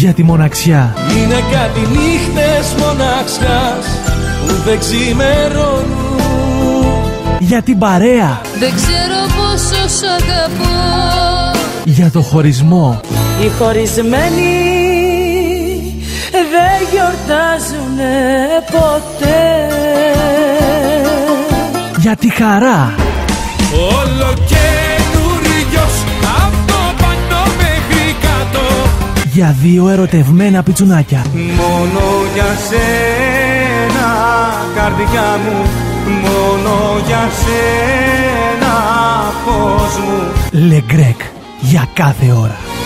Για τη μοναξιά. Είναι κάτι νύχτες μοναξιάς που δεν ξημερώνουν. Για την παρέα. Δεν ξέρω πόσο σ' αγαπώ. Για το χωρισμό. Οι χωρισμένοι δεν γιορτάζουνε ποτέ. Για τη χαρά. Όλο καινούριος από πάνω μέχρι κάτω. Για δύο ερωτευμένα πιτσουνάκια. Μόνο για σένα καρδιά μου, μόνο για σένα φως μου. Le Grec, για κάθε ώρα.